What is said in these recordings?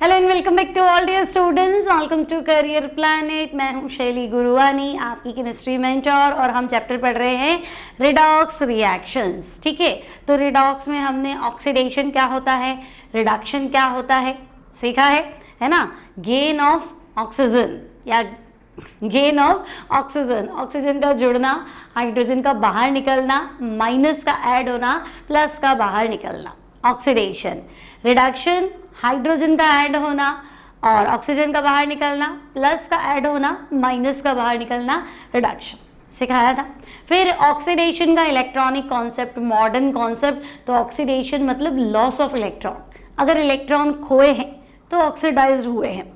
Hello and welcome back to all dear students, welcome to career planet. मैं हूं शैली गुरुवानी, आपकी केमिस्ट्री मेंटर, और हम चैप्टर पढ़ रहे हैं रिडॉक्स रिएक्शंस। ठीक है, तो रिडॉक्स में हमने ऑक्सीडेशन क्या होता है, रिडक्शन क्या होता है सीखा है ना। गेन ऑफ ऑक्सीजन या गेन ऑफ ऑक्सीजन, ऑक्सीजन का जुड़ना, हाइड्रोजन का बाहर निकलना, माइनस का ऐड होना, प्लस का बाहर निकलना, ऑक्सीडेशन। रिडक्शन, हाइड्रोजन का ऐड होना और ऑक्सीजन का बाहर निकलना, प्लस का ऐड होना, माइनस का बाहर निकलना, रिडक्शन सिखाया था। फिर ऑक्सीडेशन का इलेक्ट्रॉनिक कॉन्सेप्ट, मॉडर्न कॉन्सेप्ट। तो ऑक्सीडेशन मतलब लॉस ऑफ इलेक्ट्रॉन, अगर इलेक्ट्रॉन खोए हैं तो ऑक्सीडाइज्ड हुए हैं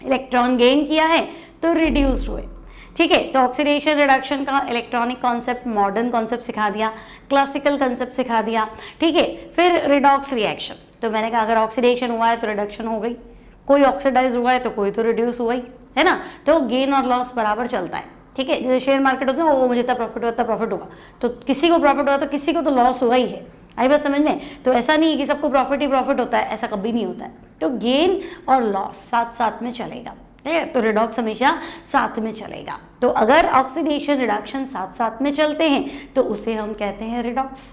इलेक्ट्रॉन गेन किया है तो रिड्यूस्ड हुए। ठीक है, तो ऑक्सीडेशन रिडक्शन का इलेक्ट्रॉनिक कॉन्सेप्ट, मॉडर्न कॉन्सेप्ट सिखा दिया, क्लासिकल कॉन्सेप्ट सिखा दिया। ठीक है, फिर रिडॉक्स रिएक्शन, तो मैंने कहा अगर ऑक्सीडेशन हुआ है तो रिडक्शन हो गई, कोई ऑक्सीडाइज हुआ है तो कोई तो रिड्यूस हुआ ही है ना। तो गेन और लॉस बराबर चलता है। ठीक है, जैसे शेयर मार्केट होता है, वो मुझे इतना प्रॉफिट हुआ इतना प्रॉफिट होगा, तो किसी को प्रॉफिट हुआ तो किसी को तो लॉस हुआ ही है। आई बात समझ में? तो ऐसा नहीं है कि सबको प्रॉफिट ही प्रॉफिट होता है, ऐसा कभी नहीं होता है। तो गेन और लॉस साथ साथ में चलेगा। क्लियर? तो रिडॉक्स हमेशा साथ में चलेगा। तो अगर ऑक्सीडेशन रिडक्शन साथ साथ में चलते हैं तो उसे हम कहते हैं रिडॉक्स।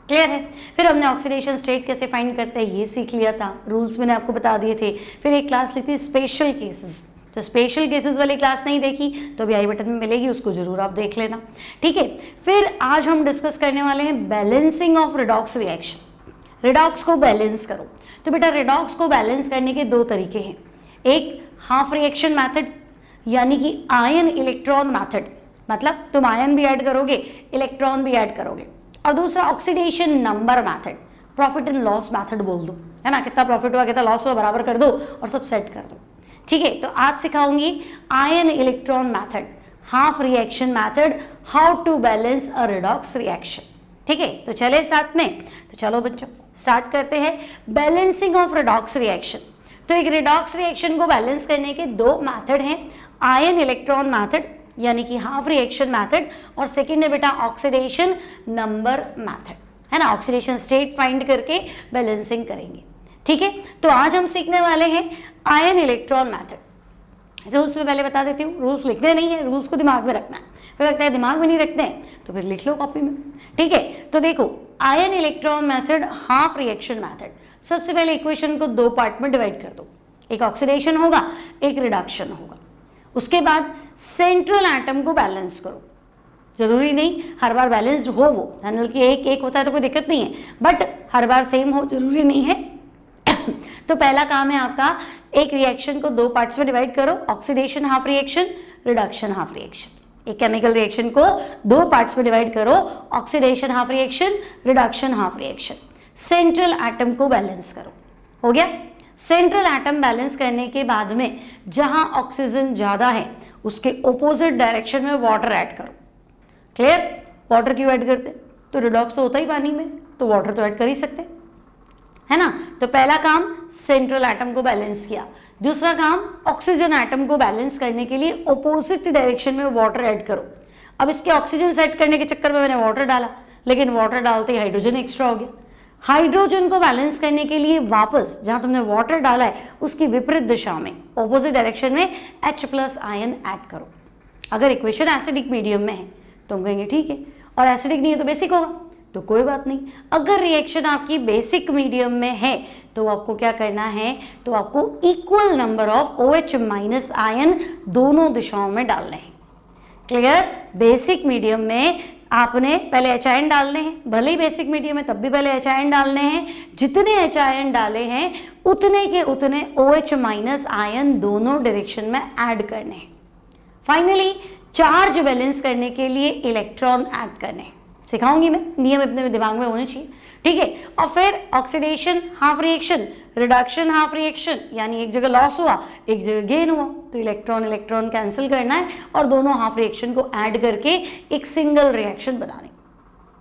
क्लियर है? फिर हमने ऑक्सीडेशन स्टेट कैसे फाइंड करते हैं ये सीख लिया था, रूल्स मैंने आपको बता दिए थे। फिर एक क्लास ली थी स्पेशल केसेस, तो स्पेशल केसेस वाली क्लास नहीं देखी तो भी आई बटन में मिलेगी, उसको जरूर आप देख लेना। ठीक है, फिर आज हम डिस्कस करने वाले हैं balancing of redox reaction. Redox को बैलेंस करो। तो बेटा रिडॉक्स को बैलेंस करने के दो तरीके हैं, एक हाफ रिएक्शन मेथड यानी कि आयन इलेक्ट्रॉन मेथड, मतलब तुम आयन भी ऐड करोगे इलेक्ट्रॉन भी ऐड करोगे, और दूसरा oxidation number method, profit and loss method बोल दो, है ना, कितना प्रॉफिट हुआ कितना लॉस हुआ बराबर कर दो और सब सेट कर दो। ठीक है, तो आज सिखाऊंगी ion electron method, half reaction method, how to balance a redox reaction. ठीक है, तो चले साथ में, तो चलो बच्चों स्टार्ट करते हैं बैलेंसिंग ऑफ रिडॉक्स रिएक्शन। तो एक रिडॉक्स रिएक्शन को बैलेंस करने के दो मेथड हैं, आयन इलेक्ट्रॉन मेथड यानी कि हाफ रिएक्शन मेथड, और सेकंड है बेटा ऑक्सीडेशन नंबर मेथड, है ना। ऑक्सीडेशन स्टेट फाइंड करके बैलेंसिंग करेंगे। ठीक है, तो आज हम सीखने वाले हैं आयन इलेक्ट्रॉन मेथड। रूल्स में पहले बता देती हूँ, रूल्स लिखने नहीं है, रूल्स को दिमाग में रखना है। फिर लगता है दिमाग में नहीं रखते हैं तो फिर लिख लो कॉपी में। ठीक है, तो देखो ion electron method, half reaction method. सबसे पहले इक्वेशन को दो पार्ट में डिवाइड कर दो, एक ऑक्सीडेशन होगा एक रिडक्शन होगा। उसके बाद सेंट्रल एटम को बैलेंस करो। जरूरी नहीं हर बार बैलेंस्ड हो वो, कि एक एक होता है तो कोई दिक्कत नहीं है, बट हर बार सेम हो जरूरी नहीं है तो पहला काम है आपका, एक रिएक्शन को दो पार्ट्स में डिवाइड करो, oxidation half reaction, reduction half reaction. एक केमिकल रिएक्शन को दो पार्ट्स में डिवाइड करो, oxidation half reaction, reduction half reaction. Central atom को बैलेंस करो, हो गया। सेंट्रल एटम बैलेंस करने के बाद में जहां ऑक्सीजन ज्यादा है उसके ऑपोजिट डायरेक्शन में वाटर ऐड करो। क्लियर? वाटर क्यों ऐड करते? तो रिडॉक्स तो होता ही पानी में, तो वाटर तो ऐड कर ही सकते, है ना। तो पहला काम सेंट्रल एटम को बैलेंस किया। दूसरा काम ऑक्सीजन एटम को बैलेंस करने के लिए ऑपोजिट डायरेक्शन में वाटर ऐड करो। अब इसके ऑक्सीजन सेट करने के चक्कर में मैंने वाटर डाला, लेकिन वाटर डालते ही हाइड्रोजन एक्स्ट्रा हो गया। हाइड्रोजन को बैलेंस करने के लिए वापस जहां तुमने वाटर डाला है उसकी विपरीत दिशा में ऑपोजिट डायरेक्शन में H+ आयन ऐड करो। अगर इक्वेशन एसिडिक मीडियम में है तो हम कहेंगे ठीक है, और एसिडिक नहीं है तो बेसिक होगा, तो कोई बात नहीं। अगर रिएक्शन आपकी बेसिक मीडियम में है तो आपको क्या करना है, तो आपको equal number of OH- ion दोनों दिशाओं में डालने हैं। क्लियर? बेसिक मीडियम में आपने पहले H आयन डालने हैं, भले ही बेसिक मीडियम में तब भी पहले H आयन डालने हैं। जितने H आयन डाले हैं उतने के उतने OH- आयन दोनों डायरेक्शन में ऐड करने हैं। फाइनली चार्ज बैलेंस करने के लिए इलेक्ट्रॉन ऐड करने हैं, सिखाऊंगी मैं, नियम अपने दिमाग में होने चाहिए। ठीक है, और फिर oxidation half reaction, reduction half reaction, यानी एक जगह लॉस हुआ एक जगह गेन हुआ, तो इलेक्ट्रॉन इलेक्ट्रॉन कैंसिल करना है और दोनों हाफ रिएक्शन को ऐड करके एक सिंगल रिएक्शन बनाने।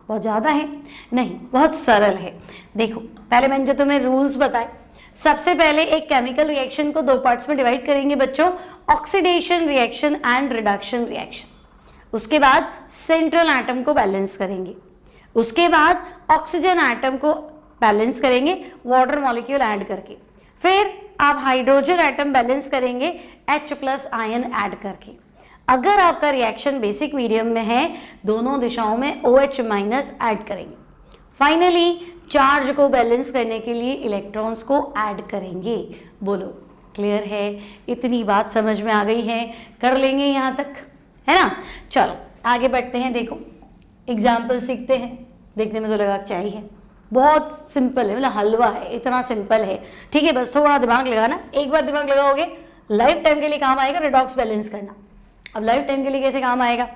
बहुत ज़्यादा है नहीं, बहुत सरल है। देखो पहले मैंने जो तुम्हें रूल्स बताए, सबसे पहले एक केमिकल रिएक्शन को दो पार्ट्स में डिवाइड करेंगे बच्चों, oxidation reaction and reduction reaction. उसके बाद सेंट्रल एटम को बैलेंस करेंगे, उसके बाद ऑक्सीजन एटम को बैलेंस करेंगे वाटर मॉलिक्यूल ऐड करके, फिर आप हाइड्रोजन एटम बैलेंस करेंगे H प्लस आयन ऐड करके। अगर आपका रिएक्शन बेसिक मीडियम में है, दोनों दिशाओं में OH माइनस ऐड करेंगे। फाइनली चार्ज को बैलेंस करने के लिए इलेक्ट्रॉन्स को ऐड करेंगे। बोलो क्लियर है? इतनी बात समझ में आ गई है? कर लेंगे यहाँ तक, है ना? चलो आगे बढ़ते हैं। देखो एग्जाम्पल सीखते हैं। देखने में तो लगा क्या ही है, बहुत सिंपल है, मतलब हलवा है, इतना सिंपल है। ठीक है, बस थोड़ा दिमाग लगाना। एक बार दिमाग लगाओगे लाइफ टाइम के लिए काम आएगा रिडॉक्स बैलेंस करना। अब लाइफ टाइम के लिए कैसे काम आएगा,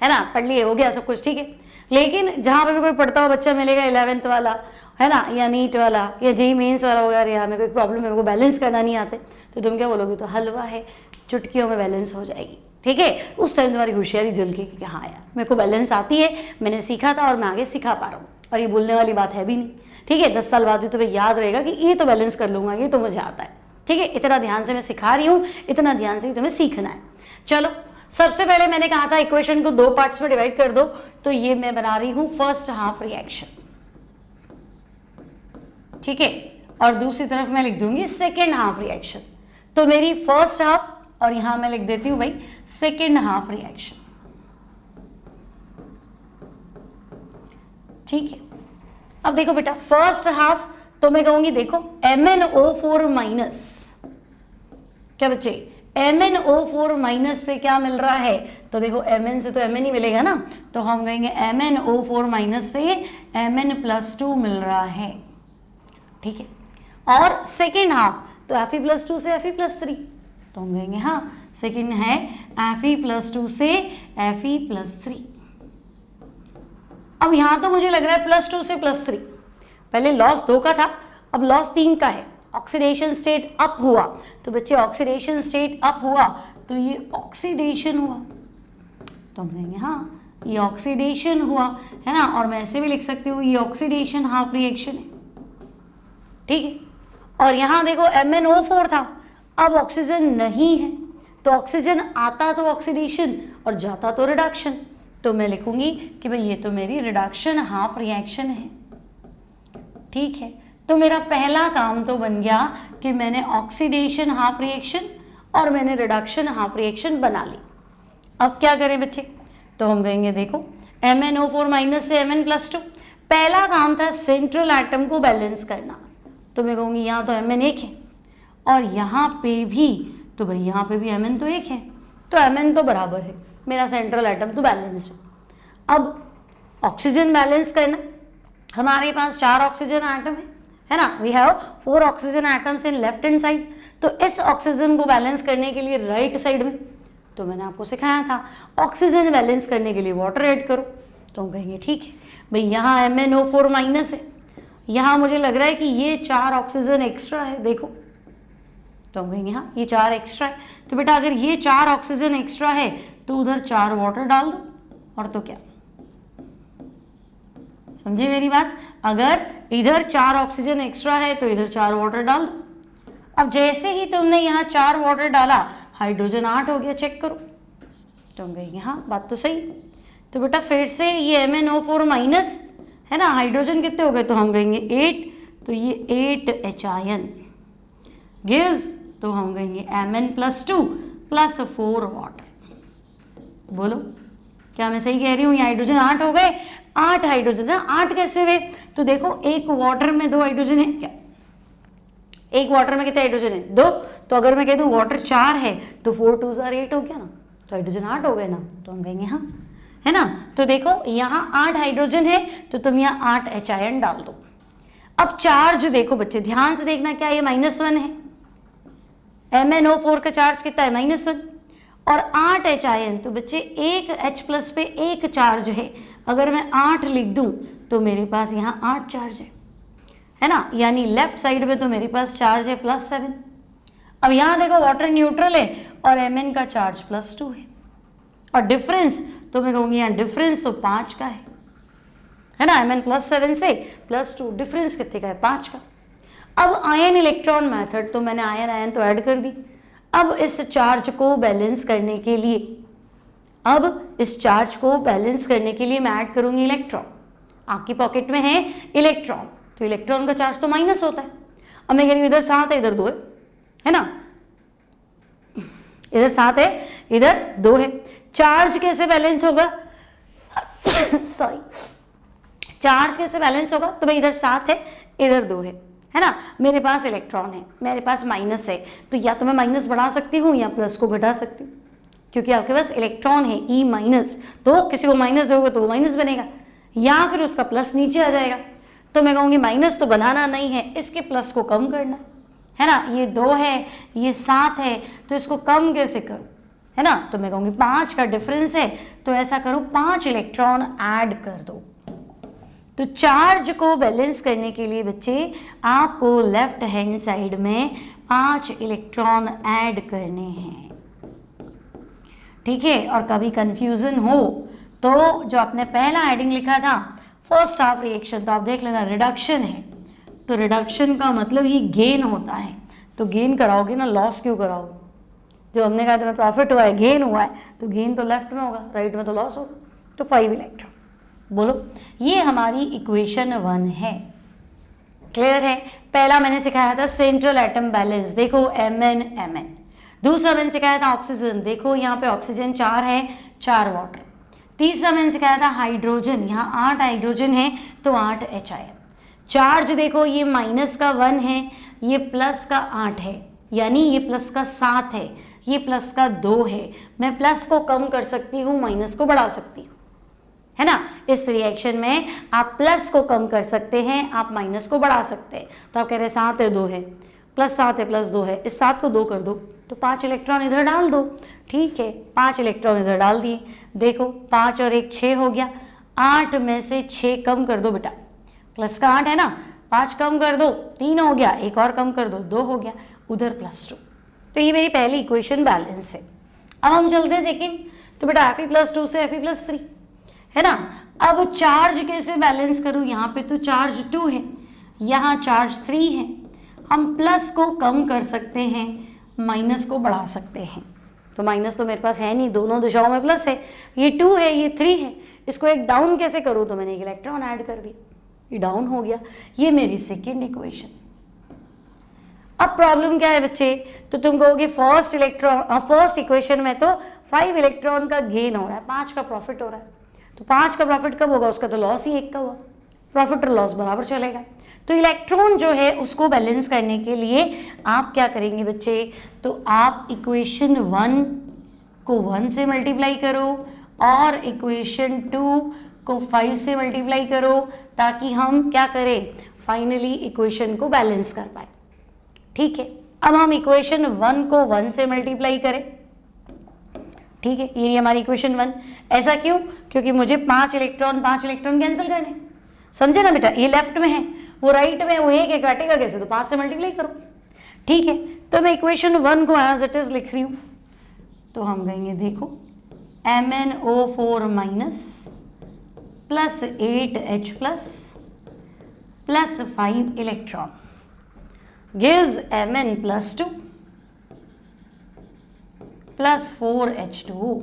है ना? पढ़ लिए, हो गया सब कुछ, ठीक है। लेकिन जहाँ पे भी कोई पढ़ता हुआ बच्चा मिलेगा 11th वाला, है ना, या नीट वाला या जेईई मेंस वाला होगा, यार मेरे को एक प्रॉब्लम है, मेरे को बैलेंस करना नहीं आते, तो तुम क्या बोलोगे? तो हलवा है, चुटकियों में बैलेंस हो जाएगी। ठीक है, उस टाइम तुम्हारी होशियारी जलके कि हाँ यार मेरे को बैलेंस आती है, मैंने सीखा था और मैं आगे सिखा पा रहा हूँ, और ये बोलने वाली बात है भी नहीं। ठीक है, 10 साल बाद भी तुम्हें याद रहेगा कि ये तो बैलेंस कर लूँगा, ये तो मुझे आता है। ठीक है, इतना ध्यान से मैं सिखा रही हूँ, इतना ध्यान से तुम्हें सीखना है। चलो सबसे पहले मैंने कहा था इक्वेशन को 2 पार्ट्स में डिवाइड कर दो, तो ये मैं बना रही हूँ फर्स्ट हाफ रिएक्शन। ठीक है, और दूसरी तरफ मैं लिख दूंगी सेकेंड हाफ रिएक्शन। तो मेरी फर्स्ट हाफ, और यहां मैं लिख देती हूं भाई सेकेंड हाफ रिएक्शन। ठीक है, अब देखो बेटा फर्स्ट हाफ तो मैं कहूंगी, देखो MnO4 माइनस, क्या बच्चे MnO4 माइनस से क्या मिल रहा है? तो देखो Mn से तो Mn ही मिलेगा ना, तो हम कहेंगे MnO4 माइनस से Mn+2 मिल रहा है। ठीक है, और सेकेंड हाफ तो Fe+2 से Fe+3, तो हम कहेंगे हाँ सेकेंड है Fe+2 से Fe+3। अब यहां तो मुझे लग रहा है +2 से +3, पहले लॉस 2 का था, अब लॉस 3 का है। ऑक्सीडेशन स्टेट अप हुआ, तो बच्चे ऑक्सीडेशन स्टेट अप हुआ तो ये ऑक्सीडेशन हुआ, तो हम कहेंगे हाँ ये ऑक्सीडेशन हुआ, है ना। और मैं ऐसे भी लिख सकती हूँ ये ऑक्सीडेशन हाफ रिएक्शन है। ठीक है, और यहाँ देखो MnO4 था, अब ऑक्सीजन नहीं है, तो ऑक्सीजन आता तो ऑक्सीडेशन और जाता तो रिडक्शन, तो मैं लिखूंगी कि भाई ये तो मेरी रिडक्शन हाफ रिएक्शन है। ठीक है, तो मेरा पहला काम तो बन गया कि मैंने ऑक्सीडेशन हाफ रिएक्शन और मैंने रिडक्शन हाफ रिएक्शन बना ली। अब क्या करें बच्चे? तो हम कहेंगे देखो MnO4 माइनस से Mn+2, पहला काम था सेंट्रल एटम को बैलेंस करना, तो मैं कहूँगी यहाँ तो Mn 1 है और यहाँ पे भी, तो भाई यहाँ पे भी Mn तो 1 है, तो Mn तो बराबर है, मेरा सेंट्रल एटम तो बैलेंस्ड है। अब ऑक्सीजन बैलेंस करना, हमारे पास 4 ऑक्सीजन एटम है ना, we have 4 oxygen atoms in left hand side, तो इस ऑक्सीजन को बैलेंस करने के लिए राइट साइड में, तो मैंने आपको सिखाया था ऑक्सीजन बैलेंस करने के लिए वाटर ऐड करो, तो हम कहेंगे ठीक है भाई यहाँ MnO4 माइनस है, यहाँ मुझे लग रहा है कि ये 4 ऑक्सीजन एक्स्ट्रा है, देखो, तो हम कहेंगे हाँ ये 4 एक्स्ट्रा है, तो बेटा अगर ये 4 ऑक्सीजन एक्स्ट्रा है तो उधर 4 वाटर डाल दो, और तो क्या, समझे मेरी बात? अगर इधर 4 ऑक्सीजन एक्स्ट्रा है तो इधर 4 वाटर डाल दो। अब जैसे ही तुमने यहाँ 4 वाटर डाला, हाइड्रोजन 8 हो गया, चेक करो, तो हम कहेंगे हाँ बात तो सही। तो बेटा फिर से ये MnO4 माइनस है ना, हाइड्रोजन कितने हो गए, तो हम कहेंगे 8, तो ये 8 H गिव्स, तो हम कहेंगे Mn+2 + 4 वाटर। बोलो क्या मैं सही कह रही हूँ? ये हाइड्रोजन 8 हो गए, 8 हाइड्रोजन है, 8 कैसे हुए? तो देखो एक वाटर में 2 हाइड्रोजन है क्या, एक वाटर में कितने हाइड्रोजन है? 2, तो अगर मैं कह दूँ वाटर 4 है तो 4 2 8 हो गया ना, तो हाइड्रोजन 8 हो गए ना, तो हम कहेंगे हाँ, है ना। तो देखो यहाँ 8 हाइड्रोजन है तो तुम यहाँ 8 H डाल दो। अब चार्ज देखो बच्चे ध्यान से देखना, क्या ये -1 है, MnO4 का चार्ज कितना है -1, और 8 H, तो बच्चे एक H+ पे 1 चार्ज है, अगर मैं 8 लिख दूं तो मेरे पास यहाँ 8 चार्ज है ना, यानी लेफ्ट साइड में तो मेरे पास चार्ज है +7। अब यहाँ देखो वाटर न्यूट्रल है और Mn का चार्ज +2 है, और डिफरेंस तो मैं कहूँगी यहाँ डिफरेंस तो 5 का है ना, Mn +7 से +2, डिफरेंस कितने का है? 5 का। अब आयन इलेक्ट्रॉन मेथड, तो मैंने आयन तो ऐड कर दी। अब इस चार्ज को बैलेंस करने के लिए, मैं ऐड करूंगी इलेक्ट्रॉन। आपकी पॉकेट में है इलेक्ट्रॉन, तो इलेक्ट्रॉन का चार्ज तो माइनस होता है। अब मैं कह रही हूँ इधर 7 है इधर 2 है ना, इधर 7 है इधर 2 है। चार्ज कैसे बैलेंस होगा सॉरी, चार्ज कैसे बैलेंस होगा? तो भाई इधर 7 है इधर 2 है ना, मेरे पास इलेक्ट्रॉन है, मेरे पास माइनस है, तो या तो मैं माइनस बढ़ा सकती हूँ या प्लस को घटा सकती हूँ, क्योंकि आपके पास इलेक्ट्रॉन है ई माइनस, तो किसी को माइनस दोगे तो वो माइनस बनेगा, या फिर उसका प्लस नीचे आ जाएगा। तो मैं कहूँगी माइनस तो बनाना नहीं है, इसके प्लस को कम करना है ना, ये 2 है ये 7 है, तो इसको कम कैसे करूँ, है ना, तो मैं कहूँगी 5 का डिफरेंस है, तो ऐसा करो 5 इलेक्ट्रॉन ऐड कर दो। तो चार्ज को बैलेंस करने के लिए बच्चे आपको लेफ्ट हैंड साइड में 5 इलेक्ट्रॉन ऐड करने हैं, ठीक है। और कभी कंफ्यूजन हो तो जो आपने पहला हेडिंग लिखा था फर्स्ट हाफ रिएक्शन, तो आप देख लेना रिडक्शन है, तो रिडक्शन का मतलब ही गेन होता है, तो गेन कराओगे ना, लॉस क्यों कराओगे? जो हमने कहा तुम्हें प्रॉफिट हुआ है, गेन हुआ है, तो गेन तो लेफ्ट में होगा, राइट में तो लॉस होगा, तो 5 इलेक्ट्रॉन। बोलो, ये हमारी इक्वेशन 1 है, क्लियर है। पहला मैंने सिखाया था सेंट्रल एटम बैलेंस, देखो Mn Mn। दूसरा मैंने सिखाया था ऑक्सीजन, देखो यहाँ पे ऑक्सीजन 4 है 4 वाटर। तीसरा मैंने सिखाया था हाइड्रोजन, यहाँ 8 हाइड्रोजन है तो 8 HI। चार्ज देखो ये माइनस का 1 है, ये प्लस का 8 है, यानी ये प्लस का 7 है, ये प्लस का 2 है। मैं प्लस को कम कर सकती हूँ, माइनस को बढ़ा सकती हूँ, है ना। इस रिएक्शन में आप प्लस को कम कर सकते हैं, आप माइनस को बढ़ा सकते हैं। तो आप कह रहे हैं 7 है 2 है, प्लस 7 है प्लस 2 है, इस 7 को 2 कर दो, तो 5 इलेक्ट्रॉन इधर डाल दो, ठीक है। 5 इलेक्ट्रॉन इधर डाल दिए, देखो 5 और 1 6 हो गया, 8 में से 6 कम कर दो बेटा, प्लस का 8 है ना, 5 कम कर दो 3 हो गया, एक और कम कर दो 2 हो गया, उधर +2। तो ये मेरी पहली इक्वेशन बैलेंस है। अब हम चलते हैं सेकेंड, तो बेटा Fe+2 से Fe+3 है ना। अब चार्ज कैसे बैलेंस करूं? यहाँ पे तो चार्ज 2 है, यहाँ चार्ज 3 है, हम प्लस को कम कर सकते हैं, माइनस को बढ़ा सकते हैं। तो माइनस तो मेरे पास है नहीं, दोनों दिशाओं में प्लस है, ये 2 है ये 3 है, इसको एक डाउन कैसे करूँ? तो मैंने एक इलेक्ट्रॉन ऐड कर दिया, ये डाउन हो गया, ये मेरी सेकेंड इक्वेशन। अब प्रॉब्लम क्या है बच्चे? तो तुम कहोगे फर्स्ट इक्वेशन में तो 5 इलेक्ट्रॉन का गेन हो रहा है, 5 का प्रॉफिट हो रहा है, तो 5 का प्रॉफिट कब होगा? उसका तो लॉस ही 1 का हुआ, प्रॉफिट और लॉस बराबर चलेगा। तो इलेक्ट्रॉन जो है उसको बैलेंस करने के लिए आप क्या करेंगे बच्चे? तो आप इक्वेशन 1 को 1 से मल्टीप्लाई करो और इक्वेशन 2 को 5 से मल्टीप्लाई करो, ताकि हम क्या करें, फाइनली इक्वेशन को बैलेंस कर पाए, ठीक है। अब हम इक्वेशन 1 को 1 से मल्टीप्लाई करें, ठीक है, ये हमारी इक्वेशन 1। ऐसा क्यों? क्योंकि मुझे 5 इलेक्ट्रॉन कैंसिल करने, समझे ना बेटा, ये लेफ्ट में है वो राइट में, वो एक काटेगा कैसे, तो 5 से मल्टीप्लाई करो, ठीक है। तो मैं इक्वेशन 1 को एज इट इज लिख रही हूँ, तो हम कहेंगे देखो MnO4 minus plus 8H plus 5 electron gives Mn+2 plus 4H2O,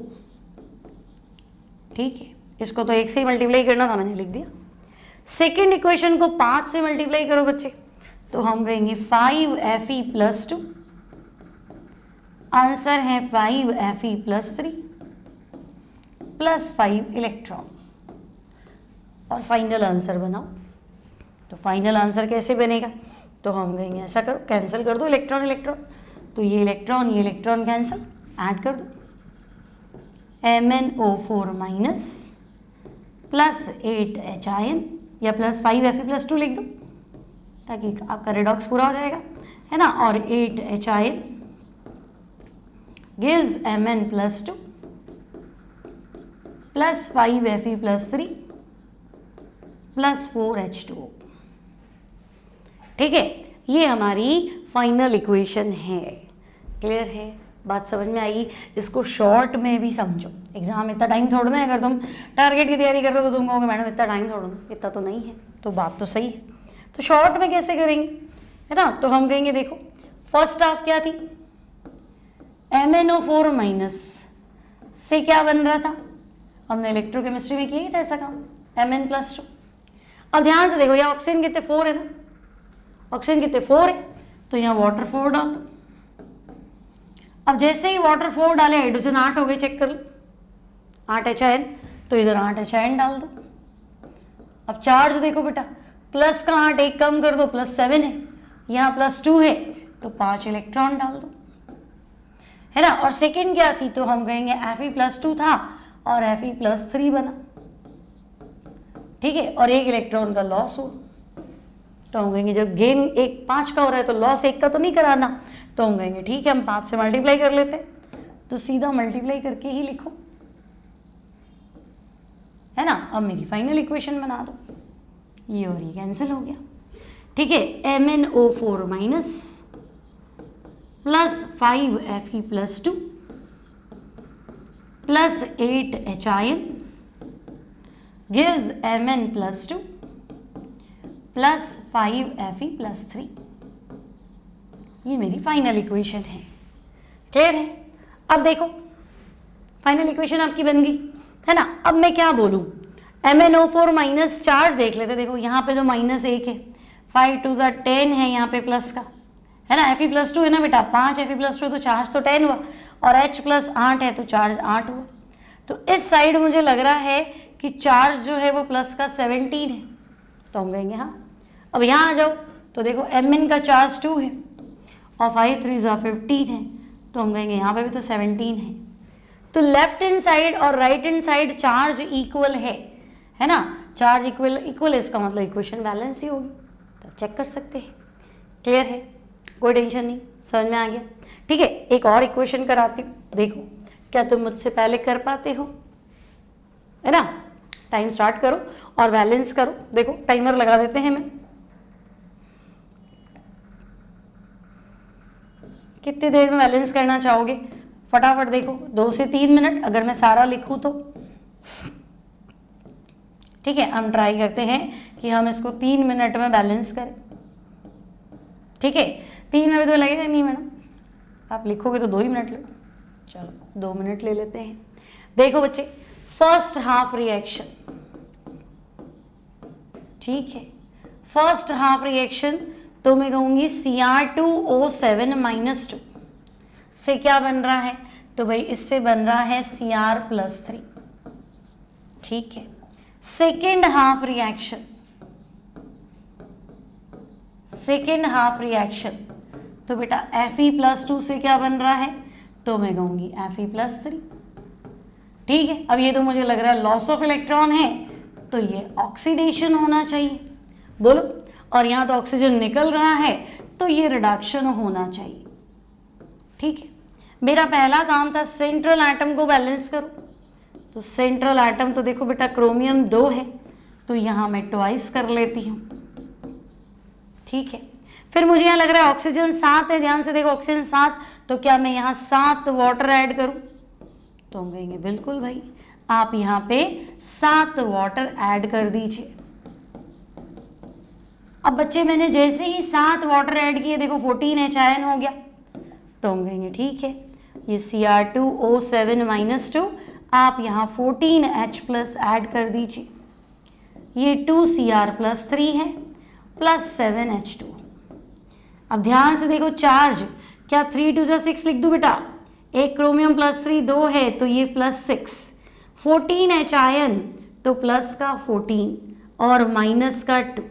ठीक है। इसको तो 1 से ही मल्टीप्लाई करना था, मैंने लिख दिया। सेकेंड इक्वेशन को 5 से मल्टीप्लाई करो बच्चे, तो हम कहेंगे 5Fe+2, आंसर है 5Fe+3 प्लस 5 इलेक्ट्रॉन, और फाइनल आंसर बनाओ। तो फाइनल आंसर कैसे बनेगा? तो हम कहेंगे ऐसा करो, कैंसिल कर दो इलेक्ट्रॉन, तो ये इलेक्ट्रॉन कैंसिल, ऐड कर दो MnO4 minus plus 8H ion या प्लस 5Fe+2 लिख दो, ताकि आपका रिडॉक्स पूरा हो जाएगा, है ना। और 8H ion gives Mn+2 plus 5Fe+3 plus 4H2O, ठीक है। ये हमारी फाइनल इक्वेशन है, क्लियर है, बात समझ में आई। इसको शॉर्ट में भी समझो, एग्जाम इतना टाइम थोड़ा है, अगर तुम टारगेट की तैयारी कर रहे हो तो तुम कहोगे मैडम इतना टाइम थोड़ा, इतना तो नहीं है, तो बात तो सही है। तो शॉर्ट में कैसे करेंगे, है ना। तो हम कहेंगे देखो फर्स्ट हाफ क्या थी, MnO4 माइनस से क्या बन रहा था, हमने इलेक्ट्रोकेमिस्ट्री में किया ही था ऐसा काम, Mn+2। अब ध्यान से देखो, ये ऑक्सीजन कितने 4 है ना, ऑक्सीजन कितने 4 है, तो यहाँ वाटर 4 डाल दो। अब जैसे ही वाटर 4 डाले हाइड्रोजन 8 हो गए, चेक कर लो 8 HIN, तो इधर 8 HIN डाल दो। अब चार्ज देखो बेटा, प्लस का 8 एक कम कर दो, +7 है, यहाँ +2 है, तो 5 इलेक्ट्रॉन डाल दो, है ना। और सेकंड क्या थी, तो हम कहेंगे Fe+2 था और Fe+3 बना, ठीक है, और 1 इलेक्ट्रॉन का लॉस हो, तो हम कहेंगे जब गेन 5 का हो रहा है तो लॉस 1 का तो नहीं कराना, तो हम कहेंगे ठीक है हम 5 से मल्टीप्लाई कर लेते हैं, तो सीधा मल्टीप्लाई करके ही लिखो, है ना। अब मेरी फाइनल इक्वेशन बना दो, ये और ये कैंसिल हो गया, ठीक है। MnO4 minus +5 Fe+2 +8 HIN gives Mn+2 +5 Fe+3, ये मेरी फाइनल इक्वेशन है। क्लियर है। अब देखो फाइनल इक्वेशन आपकी बन गई, है ना। अब मैं क्या बोलूँ, MnO4 माइनस चार्ज देख लेते, देखो यहाँ पे तो -1 है, 5 2 10 है, यहाँ पे प्लस का, है ना। Fe+2 है ना बेटा, 5 Fe+2 तो चार्ज तो 10 हुआ, और H+8 है तो चार्ज 8 हुआ। तो इस साइड मुझे लग रहा है कि चार्ज जो है वो प्लस का 17 है, तो हम कहेंगे हाँ। अब यहाँ आ जाओ तो देखो Mn का चार्ज 2 है और 5 3 15 है, तो हम कहेंगे यहाँ पे भी तो 17 है। तो लेफ्ट हैंड साइड और right hand side charge equal है ना, चार्ज इक्वल है, इसका मतलब इक्वेशन बैलेंस ही होगी, तो चेक कर सकते हैं। क्लियर है, कोई टेंशन नहीं, समझ में आ गया, ठीक है। एक और इक्वेशन कराती हूँ, देखो क्या तुम मुझसे पहले कर पाते हो, है ना। टाइम स्टार्ट करो और बैलेंस करो, देखो टाइमर लगा देते हैं, हमें कितनी देर में बैलेंस करना चाहोगे, फटाफट देखो 2 से 3 मिनट, अगर मैं सारा लिखूं तो, ठीक है। हम ट्राई करते हैं कि हम इसको 3 मिनट में बैलेंस करें, ठीक है। 3 मिनट तो लगेगा नहीं मैडम, आप लिखोगे तो 2 ही मिनट लो, चलो 2 मिनट ले लेते हैं। देखो बच्चे, फर्स्ट हाफ रिएक्शन, ठीक है, फर्स्ट हाफ रिएक्शन तो मैं कहूंगी Cr2O7 - 2 से क्या बन रहा है, तो भाई इससे बन रहा है Cr+3, ठीक है। Second half reaction, second half reaction तो बेटा Fe+2 से क्या बन रहा है, तो मैं कहूंगी Fe+3, ठीक है। अब ये तो मुझे लग रहा है लॉस ऑफ इलेक्ट्रॉन है, तो ये ऑक्सीडेशन होना चाहिए, बोलो। और यहाँ तो ऑक्सीजन निकल रहा है, तो ये रिडक्शन होना चाहिए, ठीक है। मेरा पहला काम था सेंट्रल एटम को बैलेंस करो, तो सेंट्रल एटम तो देखो बेटा क्रोमियम 2 है, तो यहाँ मैं ट्वाइस कर लेती हूँ, ठीक है। फिर मुझे यहाँ लग रहा है ऑक्सीजन 7 है, ध्यान से देखो ऑक्सीजन 7, तो क्या मैं यहाँ 7 वाटर ऐड करूँ, तो हम कहेंगे बिल्कुल भाई, आप यहाँ पे 7 वाटर ऐड कर दीजिए। अब बच्चे मैंने जैसे ही 7 वाटर ऐड किए, देखो 14 HIN हो गया, तो हम कहेंगे ठीक है, ये Cr2O7 - 2, आप यहाँ 14H+ ऐड कर दीजिए, ये 2Cr+3 है +7H2। अब ध्यान से देखो चार्ज, क्या 3 2 6 लिख दूँ बेटा, एक क्रोमियम +3 2 है, तो ये +6, 14 HIN तो प्लस का 14 और माइनस का 2,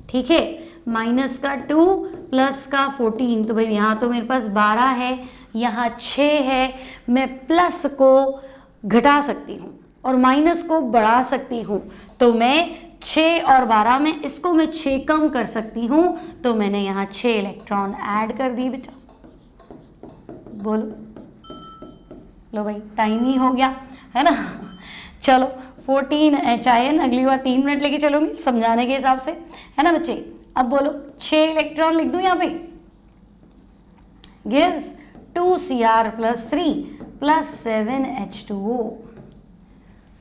ठीक है, माइनस का 2 प्लस का 14, तो भाई यहाँ तो मेरे पास 12 है, यहाँ 6 है, मैं प्लस को घटा सकती हूँ और माइनस को बढ़ा सकती हूँ, तो मैं 6 और 12 में इसको मैं 6 कम कर सकती हूँ, तो मैंने यहाँ 6 इलेक्ट्रॉन ऐड कर दिए बेटा, बोलो। लो भाई टाइम ही हो गया, है ना। चलो 14 HIN, अगली बार 3 मिनट लेके चलूंगी समझाने के हिसाब से, है ना बच्चे। अब बोलो 6 इलेक्ट्रॉन लिख दूं यहाँ पे, गिव्स 2Cr+3 +7H2O,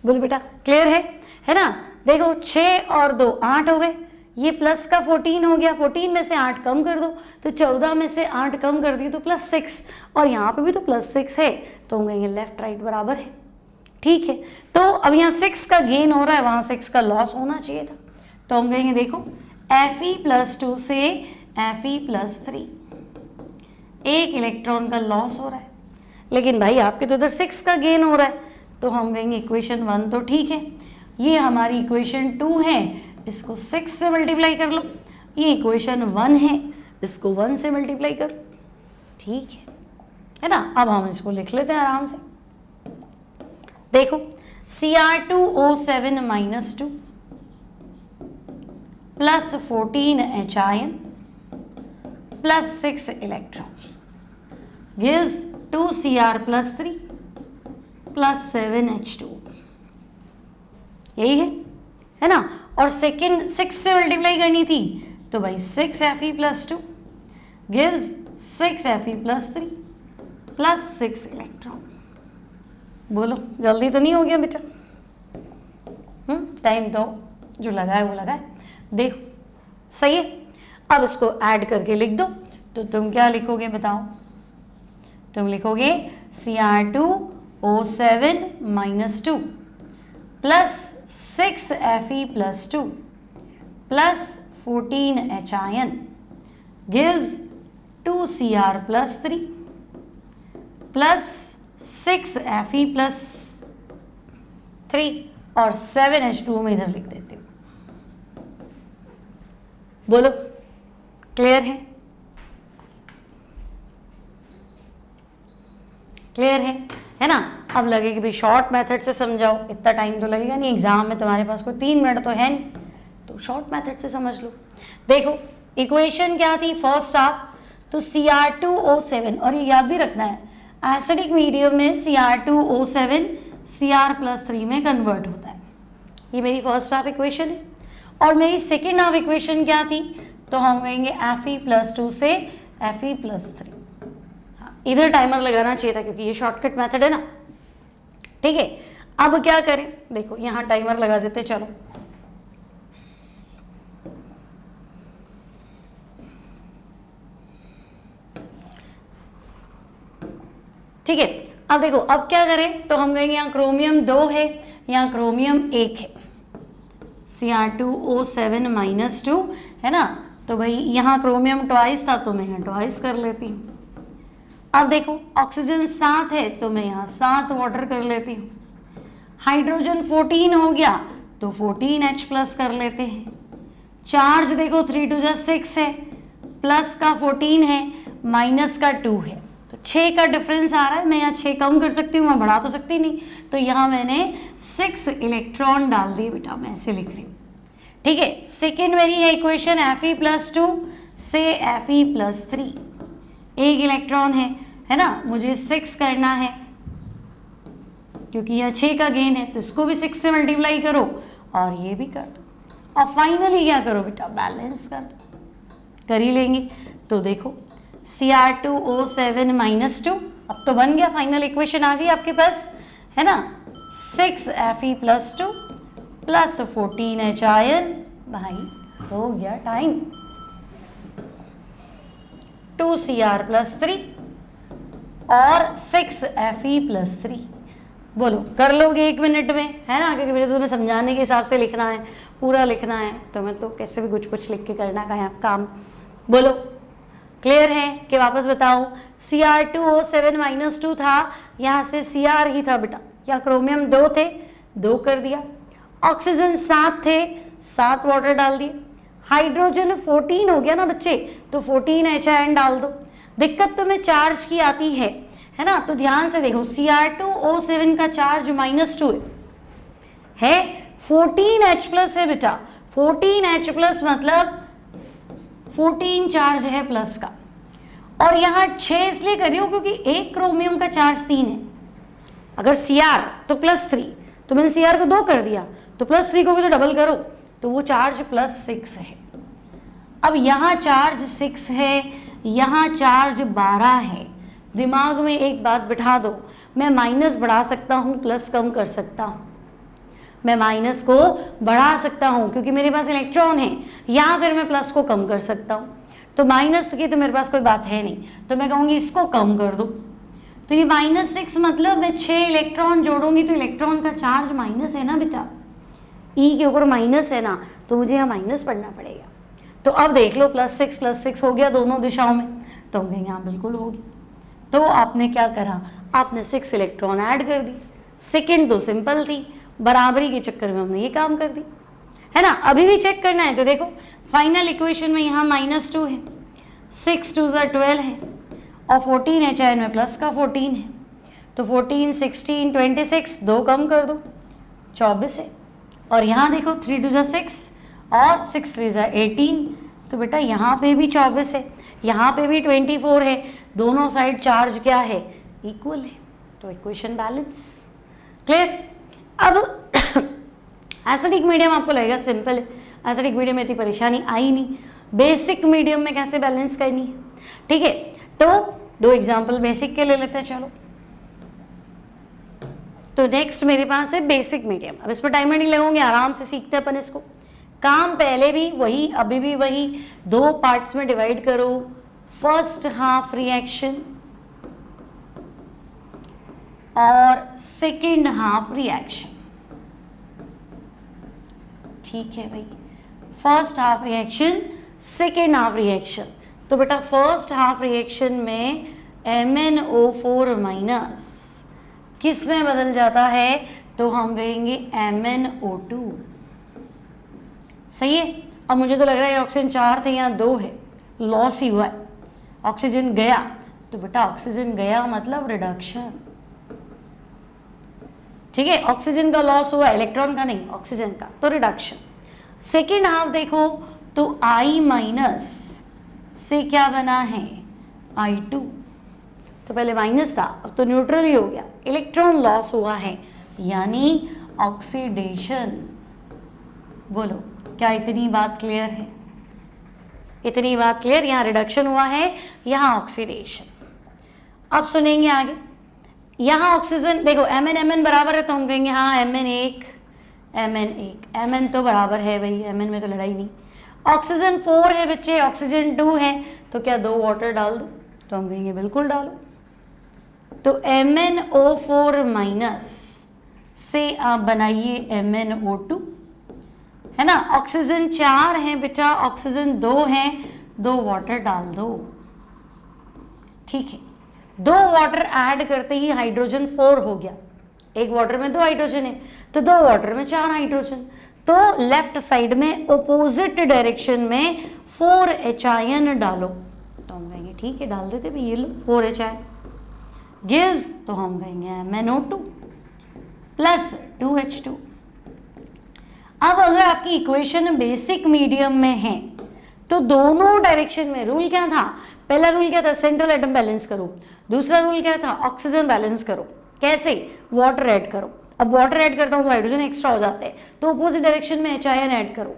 बोलो बेटा क्लियर है ना। देखो 6 और 2 8 हो गए, ये प्लस का 14 हो गया, 14 में से 8 कम कर दो, तो 14 में से 8 कम कर दिए तो +6, और यहाँ पे भी तो +6 है, तो हम कहेंगे लेफ्ट राइट बराबर है, ठीक है। तो अब यहाँ 6 का गेन हो रहा है, वहाँ 6 का लॉस होना चाहिए था, तो हम कहेंगे देखो Fe+2 से Fe+3, एक इलेक्ट्रॉन का लॉस हो रहा है। लेकिन भाई आपके तो इधर 6 का गेन हो रहा है, तो हम कहेंगे इक्वेशन 1 तो ठीक है। ये हमारी इक्वेशन 2 है, इसको 6 से मल्टीप्लाई कर लो। ये इक्वेशन 1 है, इसको 1 से मल्टीप्लाई कर, ठीक है ना। अब हम इसको लिख लेते हैं आराम से। देखो Cr2O7-2 plus 14 Hin plus 6 electron gives 2Cr+3 plus 7H2, यही है ना। और सेकेंड 6 से मल्टीप्लाई करनी थी, तो भाई 6Fe+2 gives 6Fe+3 plus 6 electron. बोलो जल्दी तो नहीं हो गया बेटा? टाइम तो जो लगा है वो लगा है, देखो सही है। अब इसको ऐड करके लिख दो, तो तुम क्या लिखोगे बताओ? तुम लिखोगे Cr2O7-2 plus 6Fe+2 plus 14 Hin gives 2Cr+3 plus 6Fe+3 और 7H2 में इधर लिख देते हो। बोलो क्लियर है ना। अब लगे कि भाई शॉर्ट मेथड से समझाओ, इतना टाइम तो लगेगा नहीं, एग्जाम में तुम्हारे पास कोई 3 मिनट तो है नहीं, तो शॉर्ट मेथड से समझ लो। देखो इक्वेशन क्या थी फर्स्ट हाफ, तो Cr2O7, और ये याद भी रखना है एसिडिक मीडियम में Cr2O7 Cr+3 में कन्वर्ट होता है। ये मेरी फर्स्ट हाफ इक्वेशन है। और मेरी सेकेंड हाफ इक्वेशन क्या थी, तो हम कहेंगे Fe+2 से Fe+3। हाँ, इधर टाइमर लगाना चाहिए था क्योंकि ये शॉर्टकट मेथड है ना, ठीक है। अब क्या करें, देखो यहाँ टाइमर लगा देते, चलो ठीक है। अब देखो अब क्या करें, तो हम कहेंगे यहाँ क्रोमियम 2 है, यहाँ क्रोमियम 1 है, Cr2O7-2 है ना। तो भाई यहाँ क्रोमियम ट्वाइस था, तो मैं यहाँ ट्वाइस कर लेती हूँ। अब देखो ऑक्सीजन 7 है, तो मैं यहाँ 7 वाटर कर लेती हूँ। हाइड्रोजन 14 हो गया, तो 14H+ कर लेते हैं। चार्ज देखो 3 2 6 है, प्लस का 14 है, माइनस का 2 है, तो 6 का डिफरेंस आ रहा है। मैं यहाँ 6 कम कर सकती हूँ, मैं बढ़ा तो सकती नहीं, तो यहाँ मैंने 6 इलेक्ट्रॉन डाल दिए बेटा, मैं ऐसे लिख रही हूँ, ठीक है। सेकेंड मेरी है इक्वेशन Fe+2 से Fe+3, एक इलेक्ट्रॉन है ना, मुझे 6 करना है क्योंकि यह 6 का गेन है, तो इसको भी 6 से मल्टीप्लाई करो और ये भी कर दो, और फाइनली क्या करो बेटा, बैलेंस कर दो, कर ही लेंगे। तो देखो Cr2O7-2 अब तो बन गया, फाइनल इक्वेशन आ गई आपके पास, है ना। 6Fe+2 प्लस 14 Hin, भाई हो गया टाइम, 2Cr+3 और 6Fe+3। बोलो कर लोगे 1 मिनट में, है ना, क्योंकि मुझे तुम्हें समझाने के हिसाब से लिखना है, पूरा लिखना है, तो मैं तो कैसे भी कुछ लिख के करना का काम। बोलो क्लियर है कि वापस बताऊं, Cr2O7-2 था, यहाँ से Cr ही था बेटा, यहाँ क्रोमियम 2 थे, 2 कर दिया। ऑक्सीजन 7 थे, 7 वाटर डाल दिए। हाइड्रोजन 14 हो गया ना बच्चे, तो 14 Hin डाल दो। दिक्कत तुम्हें चार्ज की आती है ना, तो ध्यान से देखो Cr2O7 का चार्ज -2 है, 14H+ है बेटा, 14H+ मतलब 14 चार्ज है प्लस का, और यहाँ 6 इसलिए करी हो क्योंकि एक क्रोमियम का चार्ज 3 है। अगर Cr तो +3, तो मैंने Cr को 2 कर दिया, तो +3 को भी तो डबल करो, तो वो चार्ज +6 है। अब यहाँ चार्ज 6 है, यहाँ चार्ज 12 है। दिमाग में एक बात बिठा दो, मैं माइनस बढ़ा सकता हूँ, प्लस कम कर सकता हूँ, मैं माइनस को बढ़ा सकता हूँ क्योंकि मेरे पास इलेक्ट्रॉन है, या फिर मैं प्लस को कम कर सकता हूँ। तो माइनस की तो मेरे पास कोई बात है नहीं, तो मैं कहूँगी इसको कम कर दो, तो ये -6 मतलब मैं 6 इलेक्ट्रॉन जोड़ूंगी, तो इलेक्ट्रॉन का चार्ज माइनस है ना बेटा, ई के ऊपर माइनस है ना, तो मुझे यहाँ माइनस पढ़ना पड़ेगा। तो अब देख लो +6 + 6 हो गया दोनों दिशाओं में, तो हम कहेंगे हाँ बिल्कुल होगी। तो आपने क्या करा, आपने 6 इलेक्ट्रॉन ऐड कर दी। सेकेंड तो सिंपल थी, बराबरी के चक्कर में हमने ये काम कर दी, है ना। अभी भी चेक करना है तो देखो फाइनल इक्वेशन में यहाँ -2 है, 6 2 = 12 है और 14 HIN में प्लस का 14 है, तो 14 16 26 2 कम कर दो 24 है। और यहाँ देखो 3 2 = 6 और 6 3 = 18, तो बेटा यहाँ पे भी 24 है, यहाँ पे भी 24 है, दोनों साइड चार्ज क्या है, इक्वल है, तो इक्वेशन बैलेंस। क्लियर। अब एसिडिक मीडियम आपको लगेगा सिंपल है, एसिडिक मीडियम में इतनी परेशानी आई नहीं, बेसिक मीडियम में कैसे बैलेंस करनी है, ठीक है। तो 2 एग्जाम्पल बेसिक के ले लेते हैं, चलो। तो नेक्स्ट मेरे पास है बेसिक मीडियम। अब इस पर टाइमर नहीं लगाऊंगे, आराम से सीखते अपन इसको। काम पहले भी वही, अभी भी वही, 2 पार्ट्स में डिवाइड करो, फर्स्ट हाफ रिएक्शन और सेकेंड हाफ रिएक्शन, ठीक है भाई। First half reaction, second half reaction, तो बेटा फर्स्ट हाफ रिएक्शन में MnO4- किस में बदल जाता है, तो हम कहेंगे MnO2, सही है। अब मुझे तो लग रहा है ऑक्सीजन 4 थे, यहाँ 2 है, लॉस ही हुआ है, ऑक्सीजन गया, तो बेटा ऑक्सीजन गया मतलब रिडक्शन, ठीक है। ऑक्सीजन का लॉस हुआ, इलेक्ट्रॉन का नहीं, ऑक्सीजन का, तो रिडक्शन। सेकेंड हाफ देखो तो I- से क्या बना है, I2, तो पहले माइनस था, अब तो न्यूट्रल ही हो गया, इलेक्ट्रॉन लॉस हुआ है यानी ऑक्सीडेशन। बोलो क्या इतनी बात क्लियर है, इतनी बात क्लियर। यहाँ रिडक्शन हुआ है, यहाँ ऑक्सीडेशन। अब सुनेंगे आगे, यहाँ ऑक्सीजन देखो Mn बराबर है, तो हम कहेंगे हाँ Mn1 Mn तो बराबर है भाई, Mn में तो लड़ाई नहीं। ऑक्सीजन 4 है बच्चे, ऑक्सीजन 2 है, तो क्या 2 वाटर डाल दो, तो हम कहेंगे बिल्कुल डालो। तो MnO4- से आप बनाइए MnO2, है ना। ऑक्सीजन 4 है बेटा, ऑक्सीजन 2 है, 2 वाटर डाल दो, ठीक है। 2 वाटर ऐड करते ही हाइड्रोजन 4 हो गया, एक वाटर में 2 हाइड्रोजन है, तो 2 वाटर में 4 हाइड्रोजन, तो लेफ्ट साइड में ऑपोजिट डायरेक्शन में 4 HIN डालो, तो हम कहेंगे ठीक है डाल देते भाई, ये लो 4 HIN गिव्स, तो हम कहेंगे MnO2 + 2H2। अब अगर आपकी इक्वेशन बेसिक मीडियम में है तो दोनों डायरेक्शन में रूल क्या था, पहला रूल क्या था, सेंट्रल एटम बैलेंस करो, दूसरा रूल क्या था, ऑक्सीजन बैलेंस करो। कैसे, वाटर ऐड करो। अब वाटर ऐड करता हूँ तो हाइड्रोजन एक्स्ट्रा हो जाते हैं, तो अपोजिट डायरेक्शन में HIN ऐड करो।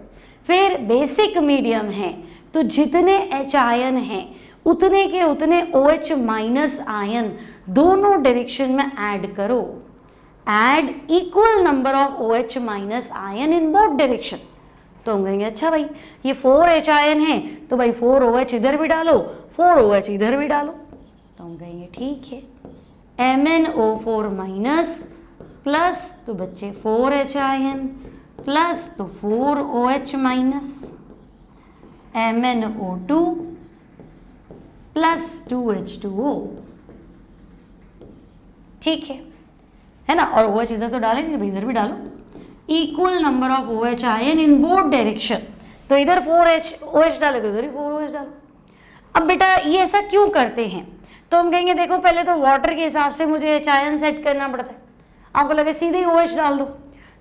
फिर बेसिक मीडियम है तो जितने HIN हैं उतने के उतने OH- आयन दोनों डायरेक्शन में ऐड करो। Add equal number of OH- ion in both direction, तो हम कहेंगे अच्छा भाई ये 4 HIN है, तो भाई 4 OH इधर भी डालो, 4 OH इधर भी डालो, तो हम कहेंगे ठीक है। MnO4- प्लस तो बच्चे 4 HIN प्लस तो 4 OH-, MnO2 प्लस 2H2O, ठीक है ना। और OH इधर तो डालेंगे भाई, इधर भी डालो, equal number of OH- in both direction, तो इधर 4 OH डाले तो इधर ही 4 OH डालो। अब बेटा ये ऐसा क्यों करते हैं, तो हम कहेंगे देखो पहले तो वाटर के हिसाब से मुझे HIN सेट करना पड़ता है, आपको लगे सीधे ही OH डाल दो,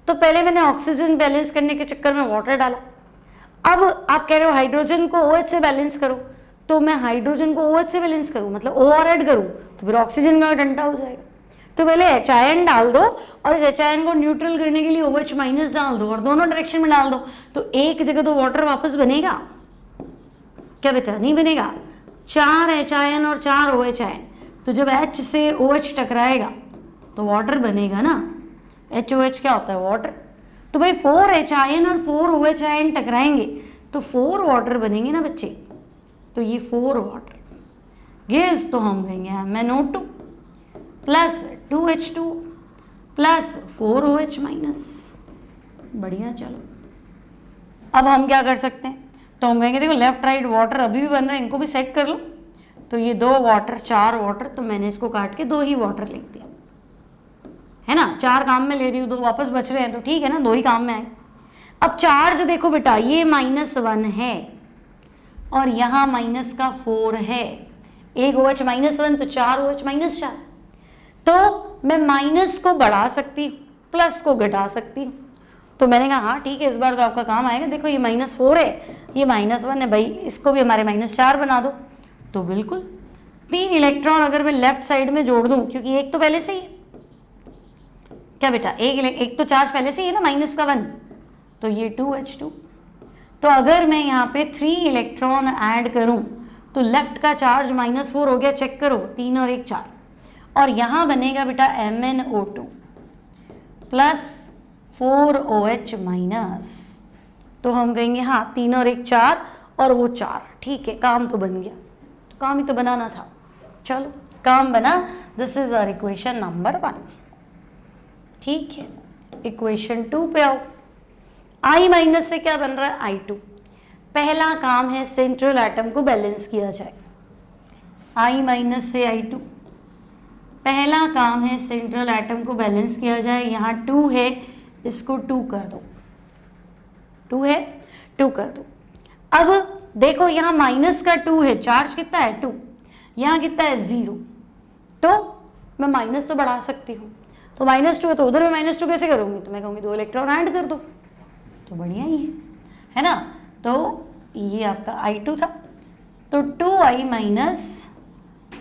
तो पहले मैंने ऑक्सीजन बैलेंस करने के चक्कर में वाटर डाला। अब आप कह रहे हो हाइड्रोजन को OH से बैलेंस करो, तो मैं हाइड्रोजन को OH से बैलेंस करूँ मतलब OR ऐड करूँ, तो फिर ऑक्सीजन का डंडा हो जाएगा। तो पहले HIN डाल दो और इस HIN को न्यूट्रल करने के लिए OH- डाल दो और दोनों डायरेक्शन में डाल दो, तो एक जगह तो वाटर वापस बनेगा क्या बेटा, नहीं बनेगा। 4 HIN और 4 OH, तो जब H से OH टकराएगा तो वाटर बनेगा ना, HOH क्या होता है, वाटर। तो भाई 4 HIN और 4 OH टकराएंगे तो 4 वाटर बनेंगे ना बच्चे, तो ये 4 वाटर गिव्स, तो हम कहेंगे MnO2 plus 2H2 plus 4 OH-। बढ़िया, चलो अब हम क्या कर सकते हैं, तो हम कहेंगे देखो लेफ्ट राइट वाटर अभी भी बन रहा है, इनको भी सेट कर लो। तो ये 2 वाटर 4 वाटर, तो मैंने इसको काट के 2 ही वाटर लिख दिया, है ना। 4 काम में ले रही हूँ, 2 वापस बच रहे हैं, तो ठीक है ना, 2 ही काम में आए। अब चार्ज देखो बेटा, ये -1 है और यहाँ माइनस का 4 है, एक OH -1 तो 4 OH -4। तो मैं माइनस को बढ़ा सकती हूँ, प्लस को घटा सकती हूँ। तो मैंने कहा हाँ ठीक है, इस बार तो आपका काम आएगा। देखो ये -4 है, ये -1 है, भाई इसको भी हमारे -4 बना दो। तो बिल्कुल 3 इलेक्ट्रॉन अगर मैं लेफ्ट साइड में जोड़ दूं, क्योंकि एक तो पहले से ही है, क्या बेटा, एक तो चार्ज पहले से ही है ना, -1, तो ये 2H2। तो अगर मैं यहाँ पे 3 इलेक्ट्रॉन ऐड करूं तो लेफ्ट का चार्ज -4 हो गया, चेक करो, 3 और 1 4, और यहाँ बनेगा बेटा MnO2 प्लस 4OH-। तो हम कहेंगे हाँ 3 और 1 4 और वो 4, ठीक है, काम तो बन गया। तो काम ही तो बनाना था, चलो काम बना। This is our equation number 1, ठीक है। इक्वेशन 2 पे आओ। I- से क्या बन रहा है, I2। पहला काम है सेंट्रल एटम को बैलेंस किया जाए। I- से I2, पहला काम है सेंट्रल एटम को बैलेंस किया जाए। यहाँ 2 है, इसको 2 कर दो, 2 है, 2 कर दो। अब देखो यहाँ माइनस का 2 है, चार्ज कितना है 2, यहाँ कितना है 0, तो मैं माइनस तो बढ़ा सकती हूँ। तो -2 है तो उधर मैं -2 कैसे करूँगी, तो मैं कहूँगी 2 इलेक्ट्रॉन ऐड कर दो, तो बढ़िया ही है ना। तो ये आपका I2 था, तो 2I-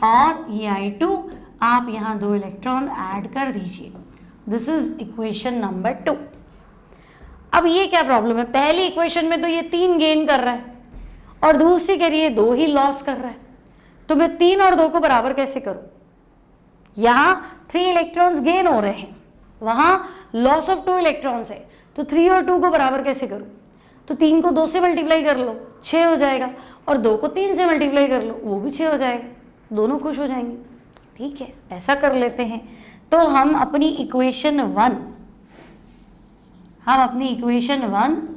और ये I2, आप यहाँ 2 इलेक्ट्रॉन ऐड कर दीजिए। This is equation number 2। अब ये क्या प्रॉब्लम है, पहली इक्वेशन में तो ये 3 गेन कर रहा है और दूसरी कह रही है 2 ही लॉस कर रहा है। तो मैं 3 और 2 को बराबर कैसे करूं, यहाँ 3 इलेक्ट्रॉन्स गेन हो रहे हैं, वहाँ लॉस ऑफ 2 इलेक्ट्रॉन्स है, तो 3 और 2 को बराबर कैसे करूं। तो 3 को 2 से मल्टीप्लाई कर लो, 6 हो जाएगा, और 2 को 3 से मल्टीप्लाई कर लो, वो भी 6 हो जाएगा, दोनों खुश हो जाएंगे। ठीक है, ऐसा कर लेते हैं। तो हम अपनी इक्वेशन 1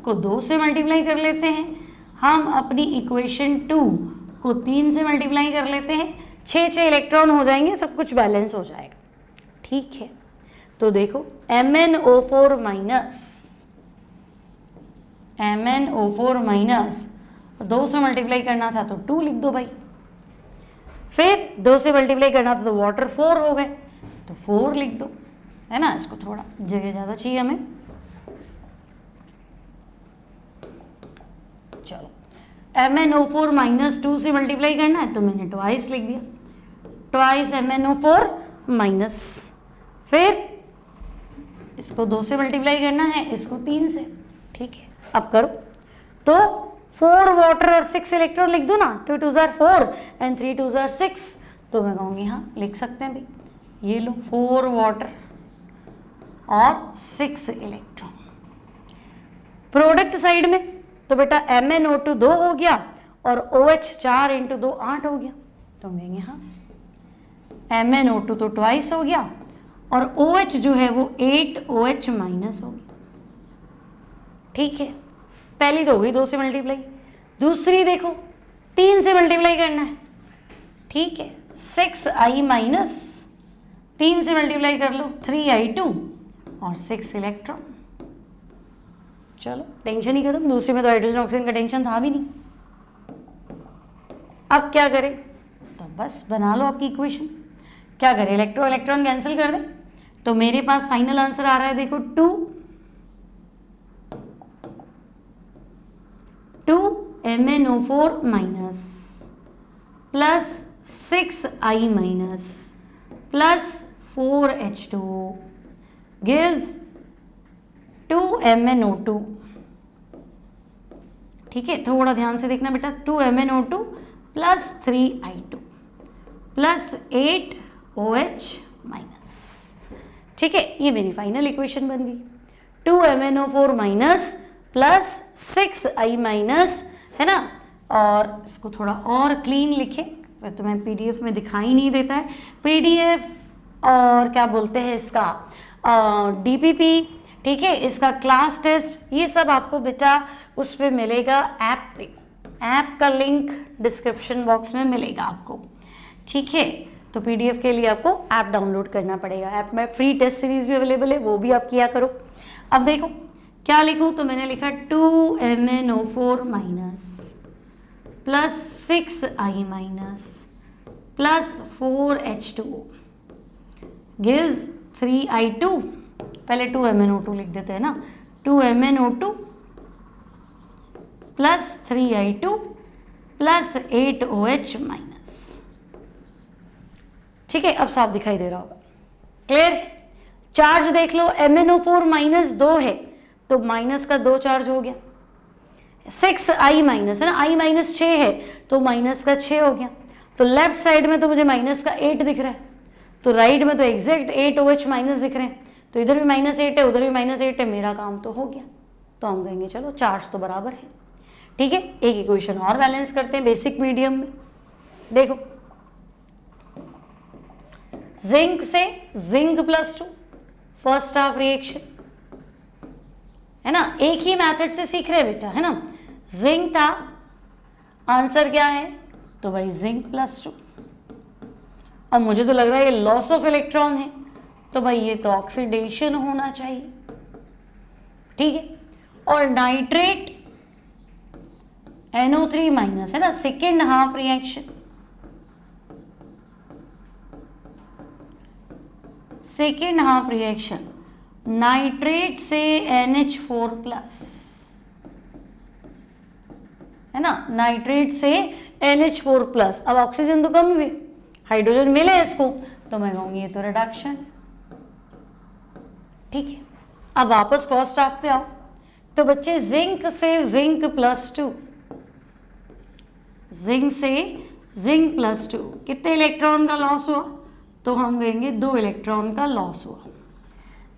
को 2 से मल्टीप्लाई कर लेते हैं, हम अपनी इक्वेशन 2 को 3 से मल्टीप्लाई कर लेते हैं, 6 इलेक्ट्रॉन हो जाएंगे, सब कुछ बैलेंस हो जाएगा। ठीक है, तो देखो MnO4 माइनस 2 से मल्टीप्लाई करना था तो 2 लिख दो भाई, फिर 2 से मल्टीप्लाई करना था तो वाटर 4 हो गए, तो 4 लिख दो, है ना। इसको थोड़ा जगह ज़्यादा चाहिए हमें, चलो MnO4 माइनस 2 से मल्टीप्लाई करना है तो मैंने ट्वाइस लिख दिया, ट्वाइस MnO4 माइनस, फिर इसको 2 से मल्टीप्लाई करना है, इसको 3 से। ठीक है, अब करो, तो 4 वाटर और 6 इलेक्ट्रॉन लिख दो ना, 2 2s are 4 and 3 2s are 6। तो मैं कहूँगी हाँ लिख सकते हैं भाई, ये लो 4 वाटर और 6 इलेक्ट्रॉन। प्रोडक्ट साइड में तो बेटा MnO2 2 हो गया और OH 4 × 2 8 हो गया, तो हम कहेंगे हाँ MnO2 तो ट्वाइस हो गया और OH जो है वो 8 OH माइनस हो गया। ठीक है, पहली तो हुई 2 से मल्टीप्लाई, दूसरी देखो 3 से मल्टीप्लाई करना है। ठीक है, 6I माइनस 3 से मल्टीप्लाई कर लो, 3I2 और 6 इलेक्ट्रॉन। चलो टेंशन ही खत्म, दूसरी में तो हाइड्रोजन ऑक्सीजन का टेंशन था भी नहीं। अब क्या करें, तो बस बना लो आपकी इक्वेशन। क्या करें, इलेक्ट्रॉन कैंसिल कर दें, तो मेरे पास फाइनल आंसर आ रहा है, देखो 2 MnO4 minus plus 6I minus plus 4H2 gives 2 MnO2। ठीक है, थोड़ा ध्यान से देखना बेटा, 2 MnO2 plus 3I2 plus 8 OH minus. ठीक है, ये मेरी फाइनल इक्वेशन बन गई, 2 MnO4 minus plus 6I minus, है ना। और इसको थोड़ा और क्लीन लिखे, तो मैं PDF में दिखाई नहीं देता है, PDF और क्या बोलते हैं इसका DPP। ठीक है, इसका क्लास टेस्ट, ये सब आपको बेटा उस पर मिलेगा ऐप पे। ऐप का लिंक डिस्क्रिप्शन बॉक्स में मिलेगा आपको, ठीक है। तो पीडीएफ के लिए आपको ऐप डाउनलोड करना पड़ेगा। ऐप में फ्री टेस्ट सीरीज भी अवेलेबल है, वो भी आप किया करो। अब देखो क्या लिखूँ, तो मैंने लिखा 2MnO4 minus plus 6I minus plus 4H2O gives 3I2। पहले 2MnO2 लिख देते हैं ना, 2MnO2 plus 3I2 plus 8OH minus. ठीक है, अब साफ दिखाई दे रहा होगा, क्लियर। चार्ज देख लो, MnO4 माइनस 2 है तो माइनस का 2 चार्ज हो गया। 6I माइनस है ना, I माइनस 6 है तो माइनस का 6 हो गया। तो लेफ्ट साइड में तो मुझे माइनस का 8 दिख रहा है, तो राइट में तो एग्जैक्ट 8OH माइनस दिख रहे हैं। तो इधर भी -8 है, उधर भी -8 है, मेरा काम तो हो गया। तो हम कहेंगे चलो चार्ज तो बराबर है, ठीक है। एक इक्वेशन और बैलेंस करते हैं बेसिक मीडियम में। देखो जिंक से जिंक +2 फर्स्ट हाफ रिएक्शन है ना, एक ही मेथड से सीख रहे बेटा, है ना। जिंक था, आंसर क्या है, तो भाई जिंक +2। अब मुझे तो लग रहा है ये लॉस ऑफ इलेक्ट्रॉन है, तो भाई ये तो ऑक्सीडेशन होना चाहिए, ठीक है। और नाइट्रेट NO3 माइनस है ना, second half reaction, second half reaction nitrate से NH4 प्लस है ना, नाइट्रेट से NH4 प्लस। अब ऑक्सीजन तो कम हुए, हाइड्रोजन मिले इसको, तो मैं कहूंगी ये तो रिडक्शन, ठीक है। अब वापस फर्स्ट हाफ पे आओ, तो बच्चे जिंक से जिंक +2, जिंक से जिंक +2 कितने इलेक्ट्रॉन का लॉस हुआ, तो हम कहेंगे 2 इलेक्ट्रॉन का लॉस हुआ।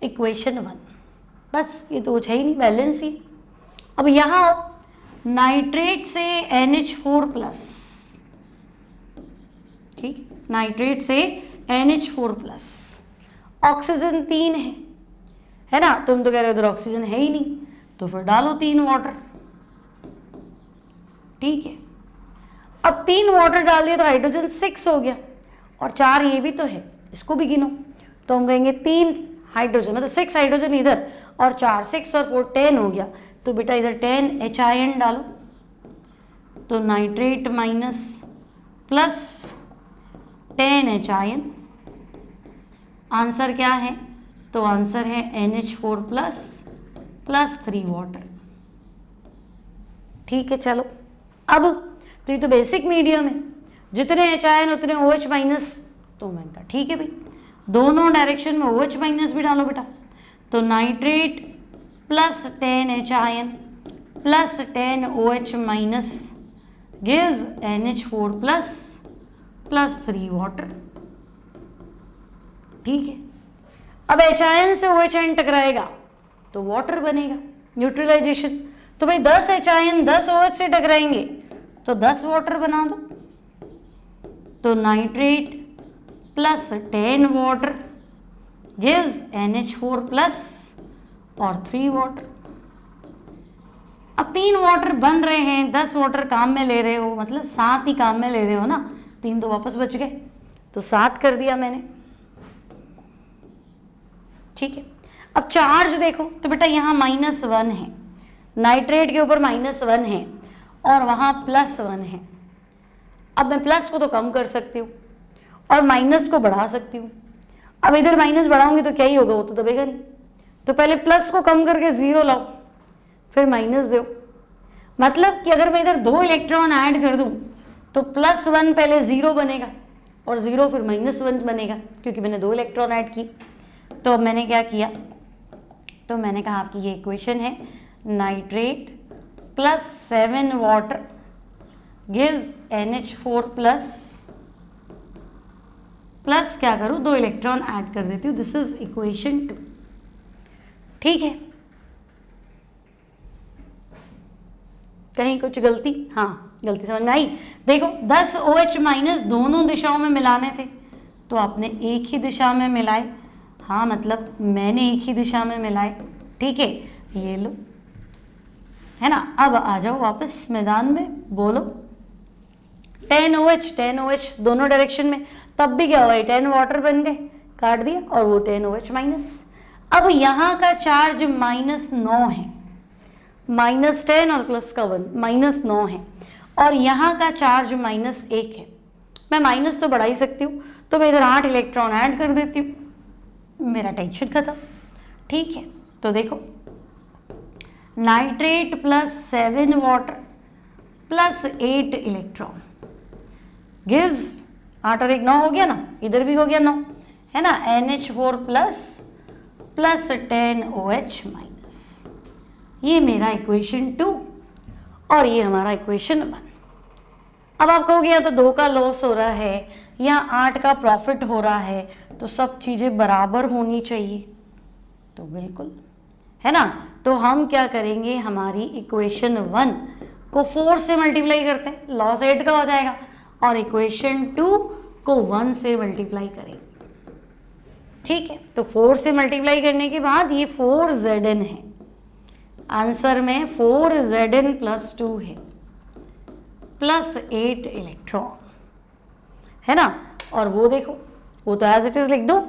इक्वेशन 1, बस ये तो है ही नहीं, बैलेंस ही। अब यहाँ नाइट्रेट से NH4 प्लस, ठीक, नाइट्रेट से NH4 प्लस, ऑक्सीजन 3 है ना, तुम तो कह रहे हो उधर ऑक्सीजन है ही नहीं, तो फिर डालो 3 वाटर, ठीक है। अब 3 वाटर डाल दिया तो हाइड्रोजन 6 हो गया, और 4 ये भी तो है, इसको भी गिनो। तो हम कहेंगे 3 हाइड्रोजन, मतलब 6 हाइड्रोजन इधर और 4, 6 और 4 10 हो गया। तो बेटा इधर 10 HIN डालो, तो nitrate minus plus 10 HIN, answer क्या है, तो आंसर है NH4 प्लस प्लस 3 वाटर, ठीक है। चलो अब तो ये तो बेसिक मीडियम है, जितने HIN उतने OH माइनस, तो मैंने कहा ठीक है भाई, दोनों डायरेक्शन में OH माइनस भी डालो बेटा। तो nitrate plus 10 HIN plus 10 OH minus gives NH4 plus plus 3 water, ठीक है। अब HIN से OH टकराएगा तो वाटर बनेगा, न्यूट्रलाइजेशन। तो भाई 10 HIN 10 OH से टकराएंगे तो 10 वाटर बना दो, तो nitrate plus 10 water gives NH4 plus और 3 वाटर। अब 3 वाटर बन रहे हैं, 10 वाटर काम में ले रहे हो, मतलब 7 ही काम में ले रहे हो ना, 3 तो वापस बच गए, तो 7 कर दिया मैंने, ठीक है। अब चार्ज देखो, तो बेटा यहाँ -1 है, नाइट्रेट के ऊपर -1 है और वहाँ +1 है। अब मैं प्लस को तो कम कर सकती हूँ और माइनस को बढ़ा सकती हूँ। अब इधर माइनस बढ़ाऊंगी तो क्या ही होगा, वो तो दबेगा नहीं। तो पहले प्लस को कम करके 0 लाओ, फिर माइनस दो। मतलब कि अगर मैं इधर 2 इलेक्ट्रॉन ऐड कर दूँ तो +1 पहले 0 बनेगा और 0 फिर -1 बनेगा, क्योंकि मैंने 2 इलेक्ट्रॉन ऐड किए। तो अब मैंने क्या किया, तो मैंने कहा आपकी ये इक्वेशन है, nitrate plus 7 water gives NH4 plus क्या करूँ, 2 इलेक्ट्रॉन ऐड कर देती हूँ, दिस इज इक्वेशन 2, ठीक है। कहीं कुछ गलती, हाँ गलती समझ में आई। देखो 10 OH माइनस दोनों दिशाओं में मिलाने थे तो आपने एक ही दिशा में मिलाए, हाँ मतलब मैंने एक ही दिशा में मिलाए, ठीक है। ये लो है ना। अब आ जाओ वापस मैदान में, बोलो 10 OH दोनों डायरेक्शन में, तब भी क्या हुआ, 10 वाटर बन गए, काट दिया, और वो 10 OH माइनस। अब यहाँ का चार्ज -9 है, -10 और प्लस का 1, -9 है, और यहाँ का चार्ज -1 है। मैं माइनस तो बढ़ा ही सकती हूँ, तो मैं इधर 8 इलेक्ट्रॉन ऐड कर देती हूँ, मेरा टेंशन खत्म। ठीक है, तो देखो nitrate plus 7 water plus 8 electron gives 8 और 1 9 हो गया ना, इधर भी हो गया 9, है ना। NH4 प्लस 10 OH माइनस, ये मेरा इक्वेशन 2 और ये हमारा इक्वेशन 1। अब आप कहोगे या तो 2 का लॉस हो रहा है या 8 का प्रॉफिट हो रहा है, तो सब चीज़ें बराबर होनी चाहिए, तो बिल्कुल, है ना। तो हम क्या करेंगे, हमारी इक्वेशन 1 को 4 से मल्टीप्लाई करते हैं, लॉस 8 का हो जाएगा, और इक्वेशन 2 को 1 से मल्टीप्लाई करेंगे। ठीक है, तो 4 से मल्टीप्लाई करने के बाद ये 4Zn है, आंसर में 4Zn प्लस 2 है, प्लस 8 इलेक्ट्रॉन, है ना। और वो देखो, वो तो एज इट इज लिख दो,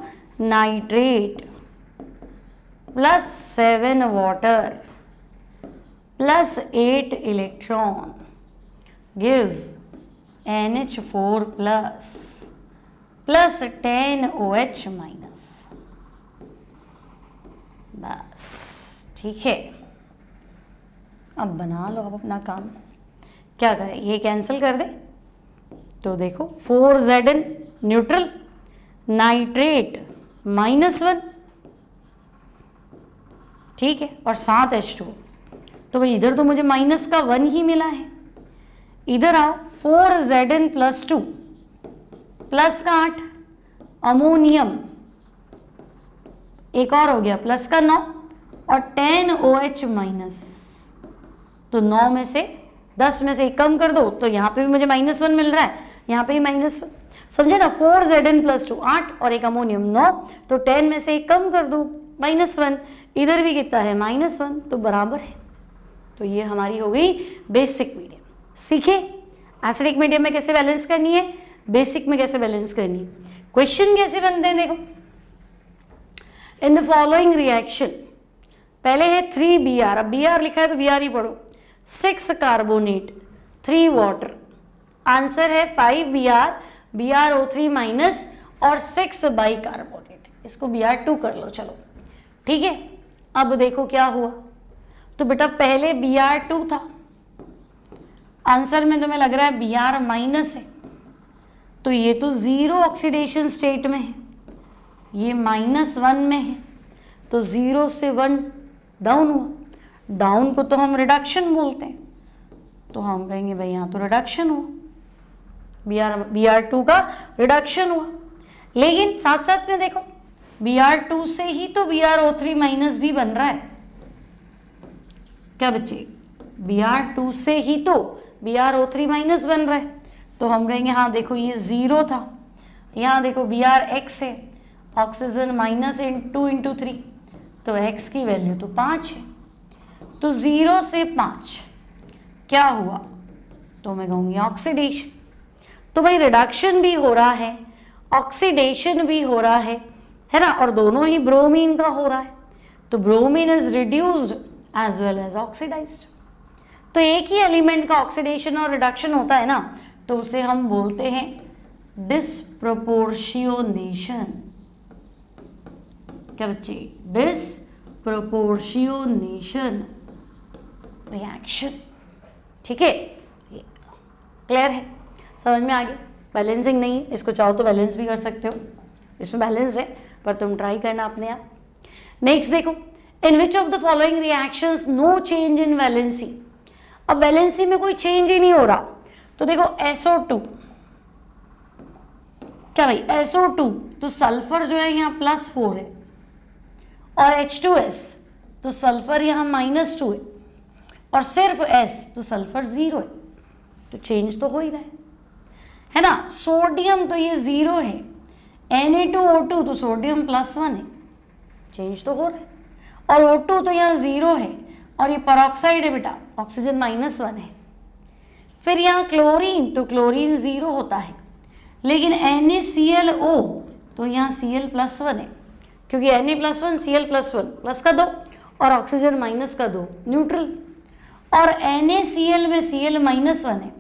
nitrate plus 7 water plus 8 electron gives NH4 plus 10 OH minus. बस ठीक है, अब बना लो आप अपना काम। क्या करें, ये कैंसिल कर दे, तो देखो 4Zn न्यूट्रल, नाइट्रेट -1, ठीक है, और 7 H2। तो भाई इधर तो मुझे माइनस का 1 ही मिला है, इधर आओ 4Zn प्लस 2 प्लस का 8 अमोनियम, एक और हो गया प्लस का 9 और 10 OH माइनस। तो 9 में से 10 में से 1 कम कर दो, तो यहाँ पे भी मुझे -1 मिल रहा है, यहाँ पे भी -1, समझे ना। 4Zn प्लस 2 8 और एक अमोनियम 9, तो 10 में से 1 कम कर दो, -1, इधर भी कितना है -1, तो बराबर है। तो ये हमारी हो गई बेसिक मीडियम। सीखे एसिडिक मीडियम में कैसे बैलेंस करनी है, बेसिक में कैसे बैलेंस करनी है। क्वेश्चन कैसे बनते हैं, देखो इन द फॉलोइंग रिएक्शन, पहले है 3Br, अब Br लिखा है तो Br ही पढ़ो, 6 कार्बोनेट 3 वाटर, आंसर है 5Br, BrO3 माइनस और 6 बाई कार्बोनेट, इसको Br2 कर लो, चलो ठीक है। अब देखो क्या हुआ, तो बेटा पहले Br2 था, आंसर में तुम्हें लग रहा है Br माइनस है, तो ये तो 0 ऑक्सीडेशन स्टेट में है, ये -1 में है, तो 0 से 1 डाउन हुआ, डाउन को तो हम रिडक्शन बोलते हैं, तो हम कहेंगे भाई यहाँ तो रिडक्शन हुआ, Br2 का रिडक्शन हुआ। लेकिन साथ साथ में देखो Br2 से ही तो BrO3 माइनस भी बन रहा है, क्या बच्चे, Br2 से ही तो BrO3 माइनस बन रहा है, तो हम कहेंगे हाँ देखो ये 0 था, यहाँ देखो Brx है, ऑक्सीजन -2 × 3, तो x की वैल्यू तो 5 है, तो 0 से 5 क्या हुआ, तो मैं कहूँगी ऑक्सीडेशन। तो भाई रिडक्शन भी हो रहा है, ऑक्सीडेशन भी हो रहा है ना, और दोनों ही ब्रोमीन का हो रहा है, तो bromine is reduced as well as oxidized. तो एक ही एलिमेंट का ऑक्सीडेशन और रिडक्शन होता है ना, तो उसे हम बोलते हैं डिस्प्रोपोर्शियोनेशन। क्या बच्चे, डिस्प्रोपोर्शियोनेशन रिएक्शन, ठीक है, क्लियर है, समझ में आ गया। बैलेंसिंग नहीं है, इसको चाहो तो बैलेंस भी कर सकते हो, इसमें बैलेंस है पर तुम ट्राई करना अपने आप। नेक्स्ट देखो, in which of the following reactions no change in valency. अब वैलेंसी में कोई चेंज ही नहीं हो रहा, तो देखो SO2, क्या भाई SO2 तो सल्फर जो है यहाँ +4 है, और H2S तो सल्फर यहाँ -2 है, और सिर्फ S तो सल्फर 0 है, तो चेंज तो हो ही रहा है ना। सोडियम तो ये 0 है, Na2O2 तो सोडियम +1 है, चेंज तो हो रहा है, और O2 तो यहाँ 0 है, और ये पेरोक्साइड है बेटा, ऑक्सीजन -1 है। फिर यहाँ क्लोरीन, तो क्लोरीन 0 होता है, लेकिन NaClO तो यहाँ Cl+1 है, क्योंकि Na+1 Cl+1 प्लस का 2 और ऑक्सीजन माइनस का 2 न्यूट्रल। और NaCl में Cl-1 है,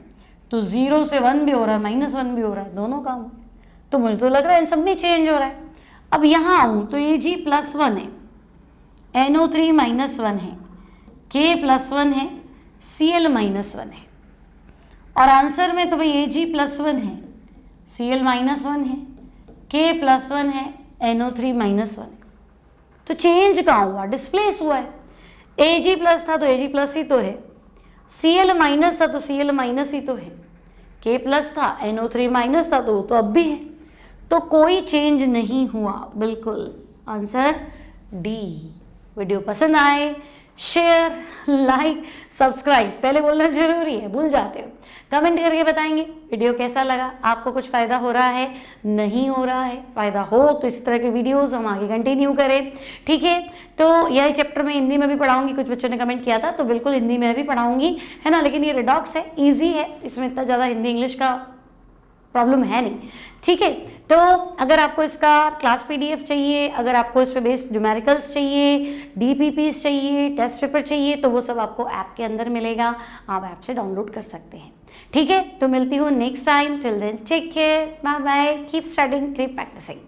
तो 0 से 1 भी हो रहा है, -1 भी हो रहा है, दोनों काम। तो मुझे तो लग रहा है इन सब में चेंज हो रहा है। अब यहाँ आऊँ तो Ag+1 है, NO3-1 है, K+1 है, Cl-1 है। और आंसर में तो भाई Ag+1 है, Cl-1 है, K+1 है, NO3-1 है। तो चेंज कहाँ हुआ? डिस्प्लेस हुआ है। Ag+ था तो Ag+ ही तो है, Cl- था तो Cl- ही तो है, K+ था, NO3- था तो वो तो अब भी है, तो कोई चेंज नहीं हुआ। बिल्कुल आंसर डी। वीडियो पसंद आए शेयर, लाइक, सब्सक्राइब पहले बोलना जरूरी है, भूल जाते हो। कमेंट करके बताएंगे वीडियो कैसा लगा, आपको कुछ फ़ायदा हो रहा है, नहीं हो रहा है। फ़ायदा हो तो इस तरह के वीडियोस हम आगे कंटिन्यू करें, ठीक है। तो यही चैप्टर में हिंदी में भी पढ़ाऊंगी, कुछ बच्चों ने कमेंट किया था, तो बिल्कुल हिंदी में भी पढ़ाऊंगी, है ना। लेकिन ये रिडॉक्स है, ईजी है, इसमें इतना ज़्यादा हिंदी इंग्लिश का प्रॉब्लम है नहीं, ठीक है। तो अगर आपको इसका क्लास PDF चाहिए, अगर आपको इस पे बेस्ड न्यूमेरिकल्स चाहिए, DPPs चाहिए, टेस्ट पेपर चाहिए, तो वो सब आपको ऐप के अंदर मिलेगा, आप ऐप से डाउनलोड कर सकते हैं, ठीक है। तो मिलती हूँ next time, till then take care, bye bye, keep studying, keep practising.